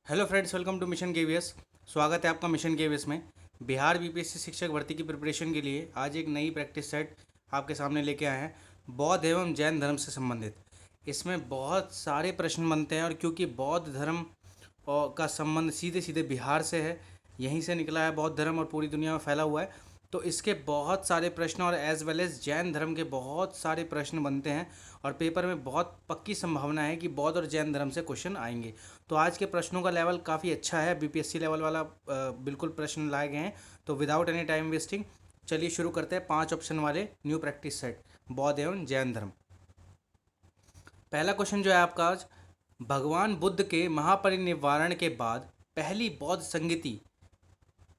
Hello friends, welcome to mission KVS. स्वागत है आपका मिशन केवीएस में। बिहार बीपीएससी शिक्षक भर्ती की प्रिपरेशन के लिए आज एक नई प्रैक्टिस सेट आपके सामने लेके आए हैं, बौद्ध एवं जैन धर्म से संबंधित। इसमें बहुत सारे प्रश्न बनते हैं और क्योंकि बौद्ध धर्म का संबंध सीधे सीधे बिहार से है, यहीं से निकला है बौद्ध धर्म और पूरी दुनिया में फैला हुआ है, तो इसके बहुत सारे प्रश्न और एज वेल एज जैन धर्म के बहुत सारे प्रश्न बनते हैं और पेपर में बहुत पक्की संभावना है कि बौद्ध और जैन धर्म से क्वेश्चन आएंगे। तो आज के प्रश्नों का लेवल काफ़ी अच्छा है, बीपीएससी लेवल वाला बिल्कुल प्रश्न लाए गए हैं। तो विदाउट एनी टाइम वेस्टिंग चलिए शुरू करते हैं 5 ऑप्शन वाले न्यू प्रैक्टिस सेट, बौद्ध एवं जैन धर्म। पहला क्वेश्चन जो है आपका आज, भगवान बुद्ध के महापरिनिर्वाण के बाद पहली बौद्ध संगति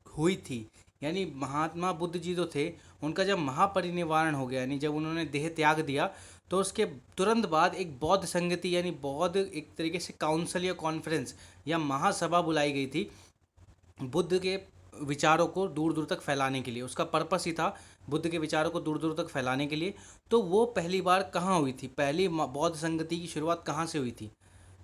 हुई थी, यानी महात्मा बुद्ध जी जो थे उनका जब महापरिनिर्वाण हो गया, यानी जब उन्होंने देह त्याग दिया, तो उसके तुरंत बाद एक बौद्ध संगति यानी बौद्ध एक तरीके से काउंसिल या कॉन्फ्रेंस या महासभा बुलाई गई थी बुद्ध के विचारों को दूर दूर तक फैलाने के लिए। उसका पर्पस ही था बुद्ध के विचारों को दूर दूर तक फैलाने के लिए। तो वो पहली बार कहाँ हुई थी, पहली बौद्ध संगति की शुरुआत कहाँ से हुई थी?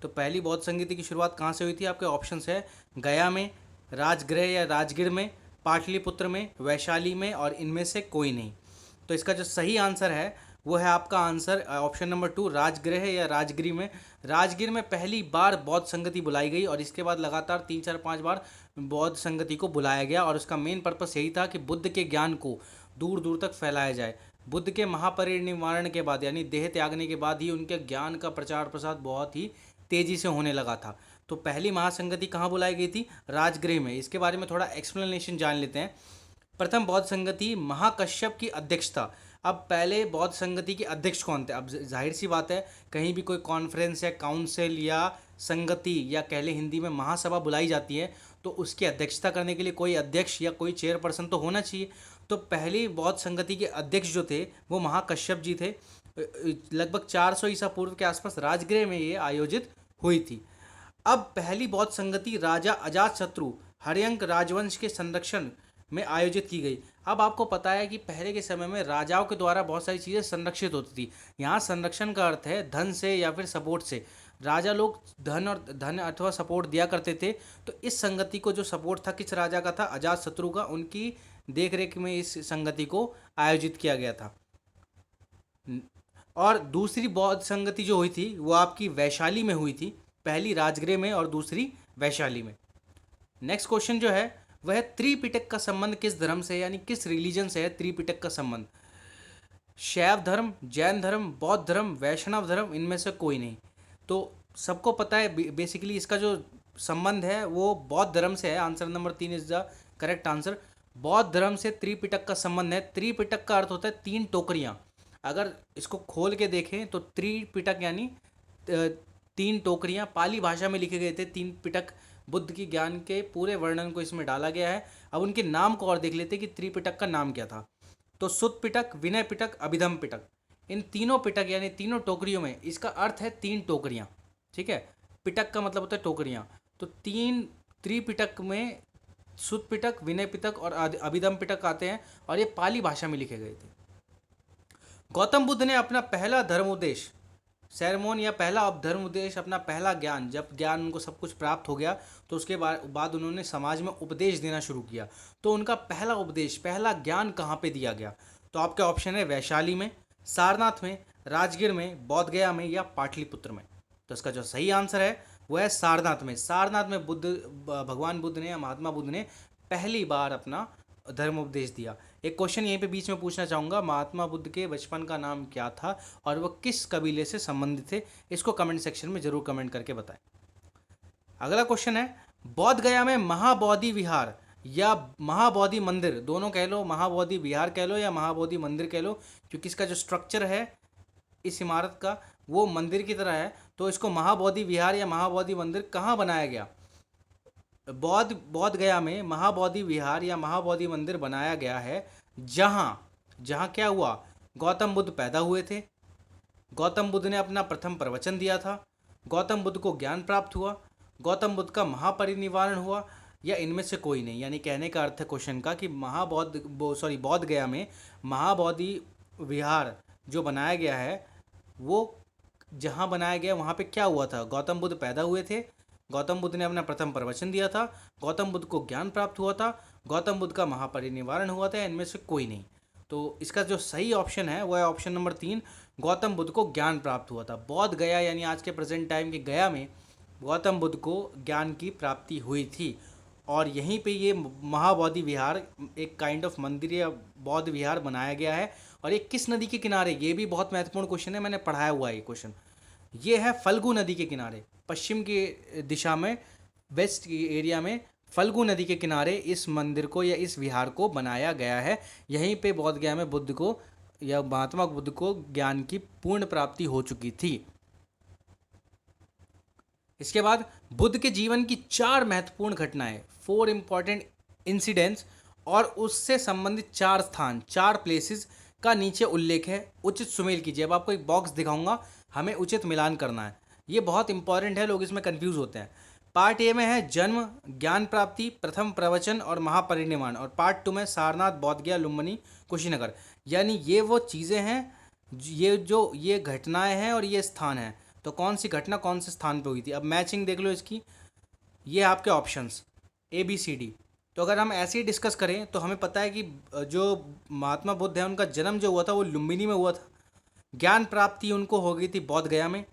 तो पहली बौद्ध संगति की शुरुआत कहाँ से हुई थी? आपके ऑप्शंस है गया में, राजगृह या राजगीर में, पाटलिपुत्र में, वैशाली में, और इनमें से कोई नहीं। तो इसका जो सही आंसर है वो है आपका आंसर ऑप्शन नंबर 2, राजगृह या राजगिरी में। राजगीर में पहली बार बौद्ध संगति बुलाई गई और इसके बाद लगातार 3 4 5 बार बौद्ध संगति को बुलाया गया और उसका मेन पर्पस यही था कि बुद्ध के ज्ञान को दूर दूर तक फैलाया जाए। बुद्ध के महापरिनिर्वाण के बाद यानी देह त्यागने के बाद ही उनके ज्ञान का प्रचार प्रसार बहुत ही तेजी से होने लगा था। तो पहली महासंगति कहाँ बुलाई गई थी? राजगृह में। इसके बारे में थोड़ा एक्सप्लेनेशन जान लेते हैं। प्रथम बौद्ध संगति महाकश्यप की अध्यक्षता। अब पहले बौद्ध संगति के अध्यक्ष कौन थे? अब जाहिर सी बात है, कहीं भी कोई कॉन्फ्रेंस या काउंसिल या संगति या कह ले हिंदी में महासभा बुलाई जाती है तो उसकी अध्यक्षता करने के लिए कोई अध्यक्ष या कोई चेयरपर्सन तो होना चाहिए। तो पहली बौद्ध संगति के अध्यक्ष जो थे वो महाकश्यप जी थे। लगभग 400 ईसा पूर्व के आसपास राजगृह में ये आयोजित हुई थी। अब पहली बौद्ध संगति राजा अजातशत्रु हर्यंक राजवंश के संरक्षण में आयोजित की गई। अब आपको पता है कि पहले के समय में राजाओं के द्वारा बहुत सारी चीज़ें संरक्षित होती थी। यहाँ संरक्षण का अर्थ है धन से या फिर सपोर्ट से। राजा लोग धन अथवा सपोर्ट दिया करते थे। तो इस संगति को जो सपोर्ट था किस राजा का था? अजातशत्रु का। उनकी देखरेख में इस संगति को आयोजित किया गया था। और दूसरी बौद्ध संगति जो हुई थी वो आपकी वैशाली में हुई थी, पहली राजगृह में और दूसरी वैशाली में। नेक्स्ट क्वेश्चन जो है वह त्रिपिटक का संबंध किस धर्म से, यानी किस रिलीजन से है त्रिपिटक का संबंध? शैव धर्म, जैन धर्म, बौद्ध धर्म, वैष्णव धर्म, इनमें से कोई नहीं। तो सबको पता है बेसिकली इसका जो संबंध है वो बौद्ध धर्म से है। Answer number 3 is the correct answer. बौद्ध धर्म से त्रिपिटक का संबंध है। त्रिपिटक का अर्थ होता है 3 टोकरियाँ। अगर इसको खोल के देखें तो त्रिपिटक यानी 3 टोकरियाँ पाली भाषा में लिखे गए थे। 3 पिटक बुद्ध की ज्ञान के पूरे वर्णन को इसमें डाला गया है। अब उनके नाम को और देख लेते कि त्रिपिटक का नाम क्या था। तो सुत पिटक, विनय पिटक, अभिधम पिटक, इन तीनों पिटक यानी तीनों टोकरियों में इसका अर्थ है 3 टोकरियाँ। ठीक है, पिटक का मतलब होता है टोकरियाँ। तो 3 त्रिपिटक में सुत पिटक, विनय पिटक और अभिधम पिटक आते हैं और ये पाली भाषा में लिखे गए थे। गौतम बुद्ध ने अपना पहला धर्मोपदेश सेरेमोन या पहला धर्म उपदेश, अपना पहला ज्ञान, जब ज्ञान उनको सब कुछ प्राप्त हो गया तो उसके बाद उन्होंने समाज में उपदेश देना शुरू किया। तो उनका पहला उपदेश, पहला ज्ञान कहाँ पे दिया गया? तो आपके ऑप्शन है वैशाली में, सारनाथ में, राजगीर में, बोध गया में या पाटलिपुत्र में। तो इसका जो सही आंसर है वो है सारनाथ में। सारनाथ में भगवान बुद्ध ने या महात्मा बुद्ध ने पहली बार अपना धर्म उपदेश दिया। एक क्वेश्चन यहीं पे बीच में पूछना चाहूँगा, महात्मा बुद्ध के बचपन का नाम क्या था और वह किस कबीले से संबंधित थे? इसको कमेंट सेक्शन में जरूर कमेंट करके बताएं। अगला क्वेश्चन है, बोध गया में महाबोधि विहार या महाबोधि मंदिर, दोनों कह लो, महाबोधि विहार कह लो या महाबोधि मंदिर कह लो, क्योंकि इसका जो स्ट्रक्चर है इस इमारत का वो मंदिर की तरह है। तो इसको महाबोधि विहार या महाबोधि मंदिर कहाँ बनाया गया? बोध गया में महाबोधि विहार या महाबोधि मंदिर बनाया गया है जहाँ क्या हुआ? गौतम बुद्ध पैदा हुए थे, गौतम बुद्ध ने अपना प्रथम प्रवचन दिया था, गौतम बुद्ध को ज्ञान प्राप्त हुआ, गौतम बुद्ध का महापरिनिर्वाण हुआ, या इनमें से कोई नहीं। यानी कहने का अर्थ है क्वेश्चन का कि बोध गया में महाबोधि विहार जो बनाया गया है वो जहाँ बनाया गया वहाँ पे क्या हुआ था? गौतम बुद्ध पैदा हुए थे, गौतम बुद्ध ने अपना प्रथम प्रवचन दिया था, गौतम बुद्ध को ज्ञान प्राप्त हुआ था, गौतम बुद्ध का महापरिनिर्वाण हुआ था, इनमें से कोई नहीं। तो इसका जो सही ऑप्शन है वो है ऑप्शन नंबर 3, गौतम बुद्ध को ज्ञान प्राप्त हुआ था। बोध गया यानी आज के प्रेजेंट टाइम के गया में गौतम बुद्ध को ज्ञान की प्राप्ति हुई थी। और यहीं पे ये महाबोधि विहार एक काइंड ऑफ मंदिर या बौद्ध विहार बनाया गया है। और ये किस नदी के किनारे, ये भी बहुत महत्वपूर्ण क्वेश्चन है, मैंने पढ़ाया हुआ है ये क्वेश्चन। ये है फल्गु नदी के किनारे, पश्चिम की दिशा में, वेस्ट एरिया में फल्गु नदी के किनारे इस मंदिर को या इस विहार को बनाया गया है। यहीं पे बोध गया में बुद्ध को या महात्मा बुद्ध को ज्ञान की पूर्ण प्राप्ति हो चुकी थी। इसके बाद बुद्ध के जीवन की 4 महत्वपूर्ण घटनाएं, 4 इंपॉर्टेंट इंसिडेंट्स और उससे संबंधित 4 स्थान, 4 प्लेसेस का नीचे उल्लेख है। उचित सुमेल कीजिए। अब आपको एक बॉक्स दिखाऊंगा, हमें उचित मिलान करना है। ये बहुत इंपॉर्टेंट है, लोग इसमें कंफ्यूज होते हैं। पार्ट ए में है जन्म, ज्ञान प्राप्ति, प्रथम प्रवचन और महापरिनिर्वाण। और पार्ट 2 में सारनाथ, बोध गया, लुम्बिनी, कुशीनगर। यानी ये वो चीज़ें हैं, ये घटनाएं हैं और ये स्थान है। तो कौन सी घटना कौन से स्थान पे हुई थी। अब मैचिंग देख लो इसकी, ये आपके ऑप्शंस ABCD। तो अगर हम ऐसे ही डिस्कस करें तो हमें पता है कि जो महात्मा बुद्ध है उनका जन्म जो हुआ था वो लुम्बिनी में हुआ था। ज्ञान प्राप्ति उनको हो गई थी बोध गया में।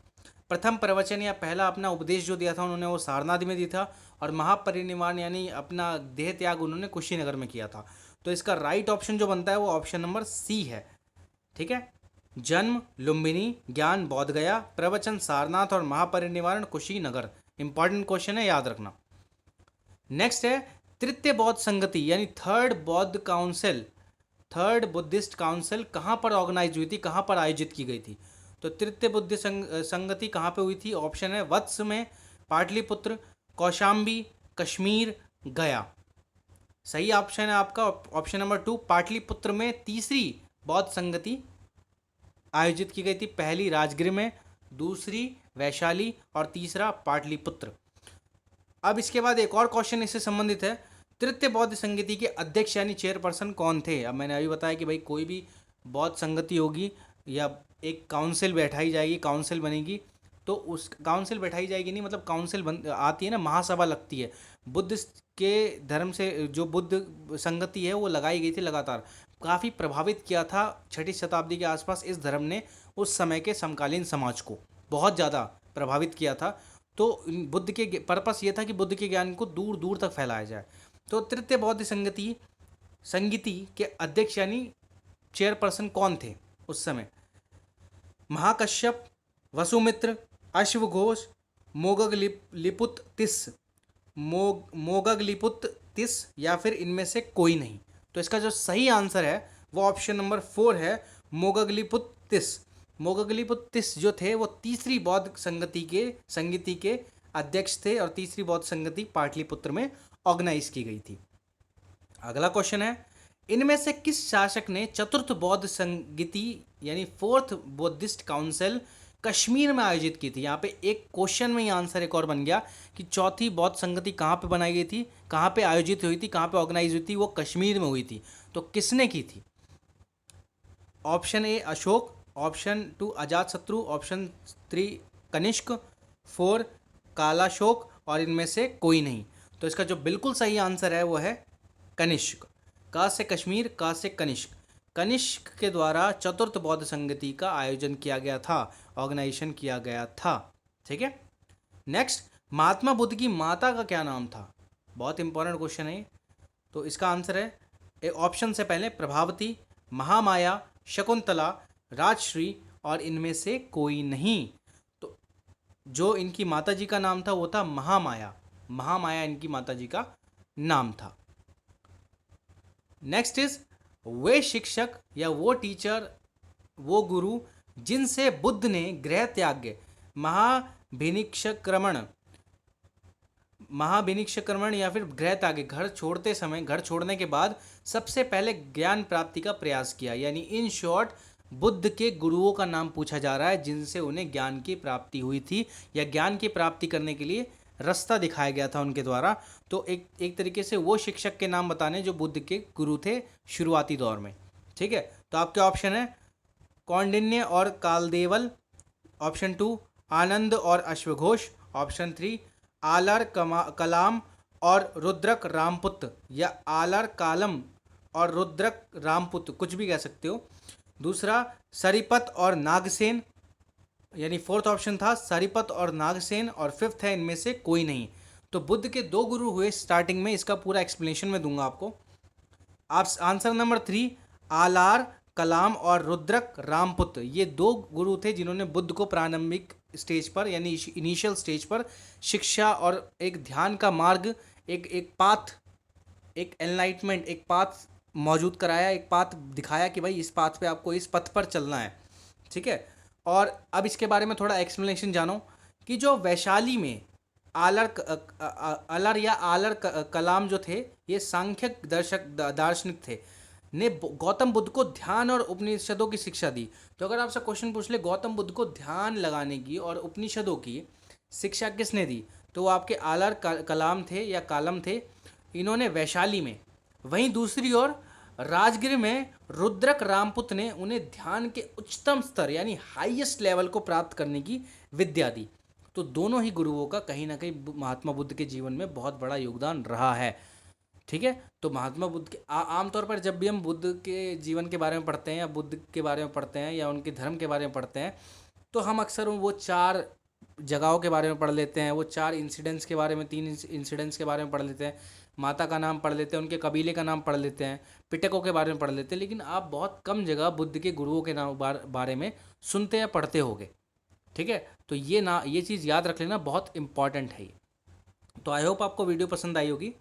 प्रथम प्रवचन या पहला अपना उपदेश जो दिया था उन्होंने वो सारनाथ में दिया था। और महापरिनिर्वाण यानी अपना देह त्याग उन्होंने कुशीनगर में किया था। तो इसका राइट ऑप्शन जो बनता है वो ऑप्शन नंबर C है। ठीक है, जन्म लुम्बिनी, ज्ञान बोध गया, प्रवचन सारनाथ और महापरिनिर्वाण कुशीनगर। इंपॉर्टेंट क्वेश्चन है, याद रखना। नेक्स्ट है तृतीय बौद्ध संगति यानी थर्ड बौद्ध काउंसिल, थर्ड बुद्धिस्ट काउंसिल कहाँ पर ऑर्गेनाइज हुई थी, कहाँ पर आयोजित की गई थी। तो तृतीय बुद्ध संगति कहाँ पे हुई थी। ऑप्शन है वत्स में, पाटलिपुत्र, कौशाम्बी, कश्मीर, गया। सही ऑप्शन है आपका ऑप्शन नंबर 2, पाटलिपुत्र में तीसरी बौद्ध संगति आयोजित की गई थी। पहली राजगृह में, दूसरी वैशाली और तीसरा पाटलिपुत्र। अब इसके बाद एक और क्वेश्चन इससे संबंधित है, तृतीय बौद्ध संगति के अध्यक्ष यानी चेयरपर्सन कौन थे। अब मैंने अभी बताया कि भाई कोई भी बौद्ध संगति होगी या एक काउंसिल बैठाई जाएगी, काउंसिल बनेगी, तो उस काउंसिल बैठाई जाएगी नहीं, मतलब काउंसिल आती है ना, महासभा लगती है। बुद्ध के धर्म से जो बुद्ध संगति है वो लगाई गई थी लगातार। काफ़ी प्रभावित किया था 6वीं शताब्दी के आसपास इस धर्म ने उस समय के समकालीन समाज को बहुत ज़्यादा प्रभावित किया था। तो बुद्ध के पर्पस ये था कि बुद्ध के ज्ञान को दूर दूर तक फैलाया जाए। तो तृतीय बौद्ध संगति के अध्यक्ष यानी चेयरपर्सन कौन थे उस समय। महाकश्यप, वसुमित्र, अश्वघोष, मोगगलिपुत या फिर इनमें से कोई नहीं। तो इसका जो सही आंसर है वो ऑप्शन नंबर 4 है, मोगगलिपुत्तिस। मोगगलिपुत्तिस जो थे वो तीसरी बौद्ध संगति के अध्यक्ष थे और तीसरी बौद्ध संगति पाटलिपुत्र में ऑर्गेनाइज की गई थी। अगला क्वेश्चन है, इनमें से किस शासक ने चतुर्थ बौद्ध संगति यानी फोर्थ बुद्धिस्ट काउंसिल कश्मीर में आयोजित की थी। यहाँ पे एक क्वेश्चन में ही आंसर एक और बन गया कि चौथी बौद्ध संगति कहाँ पे बनाई गई थी, कहाँ पे आयोजित हुई थी, कहाँ पे ऑर्गेनाइज हुई थी। वो कश्मीर में हुई थी। तो किसने की थी। Option A Ashoka, option 2 Ajatashatru, option 3 Kanishka, 4 Kalashoka और इनमें से कोई नहीं। तो इसका जो बिल्कुल सही आंसर है वो है कनिष्क। का से कश्मीर, का से कनिष्क। कनिष्क के द्वारा चतुर्थ बौद्ध संगति का आयोजन किया गया था, ऑर्गेनाइजेशन किया गया था। ठीक है, नेक्स्ट, महात्मा बुद्ध की माता का क्या नाम था। बहुत इंपॉर्टेंट क्वेश्चन है। तो इसका आंसर है ऑप्शन से पहले प्रभावती, महामाया, शकुंतला, राजश्री और इनमें से कोई नहीं। तो जो इनकी माता जी का नाम था वो था महामाया। महामाया इनकी माता जी का नाम था। नेक्स्ट इज, वे शिक्षक या वो टीचर, वो गुरु जिनसे बुद्ध ने गृह त्याग, महाभिनिष्क्रमण या फिर गृह त्याग, घर छोड़ते समय, घर छोड़ने के बाद सबसे पहले ज्ञान प्राप्ति का प्रयास किया। यानी इन शॉर्ट बुद्ध के गुरुओं का नाम पूछा जा रहा है जिनसे उन्हें ज्ञान की प्राप्ति हुई थी या ज्ञान की प्राप्ति करने के लिए रास्ता दिखाया गया था उनके द्वारा। तो एक तरीके से वो शिक्षक के नाम बताने जो बुद्ध के गुरु थे शुरुआती दौर में। ठीक है, तो आपके ऑप्शन है कौंडिन्य और कालदेवल, ऑप्शन 2 आनंद और अश्वघोष, ऑप्शन 3 आलर कलाम और रुद्रक रामपुत्र, या आलर कालम और रुद्रक रामपुत्र, कुछ भी कह सकते हो। दूसरा सरिपत और नागसेन, यानी फोर्थ ऑप्शन था सरिपत और नागसेन, और फिफ्थ है इनमें से कोई नहीं। तो बुद्ध के दो गुरु हुए स्टार्टिंग में, इसका पूरा एक्सप्लेनेशन मैं दूंगा आपको। आप आंसर नंबर 3, आलार कलाम और रुद्रक रामपुत्र, ये दो गुरु थे जिन्होंने बुद्ध को प्रारंभिक स्टेज पर यानी इनिशियल स्टेज पर शिक्षा और एक ध्यान का मार्ग, एक पाथ, एक एनलाइटमेंट, एक पाथ मौजूद कराया, एक पाथ दिखाया कि भाई इस पाथ पे आपको इस पथ पर चलना है। ठीक है। और अब इसके बारे में थोड़ा एक्सप्लेनेशन जानो कि जो वैशाली में अलर या आलर कलाम जो थे, ये सांख्यक दार्शनिक थे, ने गौतम बुद्ध को ध्यान और उपनिषदों की शिक्षा दी। तो अगर आपसे क्वेश्चन पूछ ले गौतम बुद्ध को ध्यान लगाने की और उपनिषदों की शिक्षा किसने दी, तो वो आपके आलर कलाम थे या कालम थे, इन्होंने वैशाली में। वहीं दूसरी ओर राजगीर में रुद्रक रामपुत्र ने उन्हें ध्यान के उच्चतम स्तर यानी हाईएस्ट लेवल को प्राप्त करने की विद्या दी। तो दोनों ही गुरुओं का कहीं ना कहीं महात्मा बुद्ध के जीवन में बहुत बड़ा योगदान रहा है। ठीक है। तो महात्मा बुद्ध के आमतौर पर जब भी हम बुद्ध के जीवन के बारे में पढ़ते हैं या बुद्ध के बारे में पढ़ते हैं या उनके धर्म के बारे में पढ़ते हैं, तो हम अक्सर वो 4 जगहों के बारे में पढ़ लेते हैं, वो 4 इंसिडेंट्स के बारे में, 3 इंसिडेंट्स के बारे में पढ़ लेते हैं, माता का नाम पढ़ लेते हैं, उनके कबीले का नाम पढ़ लेते हैं, पिटकों के बारे में पढ़ लेते हैं, लेकिन आप बहुत कम जगह बुद्ध के गुरुओं के नाम बारे में सुनते या पढ़ते होगे। ठीक है। तो ये चीज़ याद रख लेना, बहुत इंपॉर्टेंट है ये। तो आई होप आपको वीडियो पसंद आई होगी,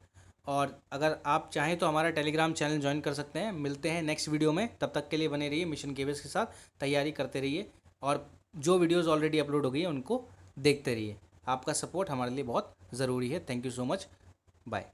और अगर आप चाहें तो हमारा टेलीग्राम चैनल ज्वाइन कर सकते हैं। मिलते हैं नेक्स्ट वीडियो में, तब तक के लिए बने रहिए मिशन केवीएस के साथ, तैयारी करते रहिए, और जो वीडियोज़ ऑलरेडी अपलोड हो गई है उनको देखते रहिए। आपका सपोर्ट हमारे लिए बहुत ज़रूरी है। Thank you so much. Bye.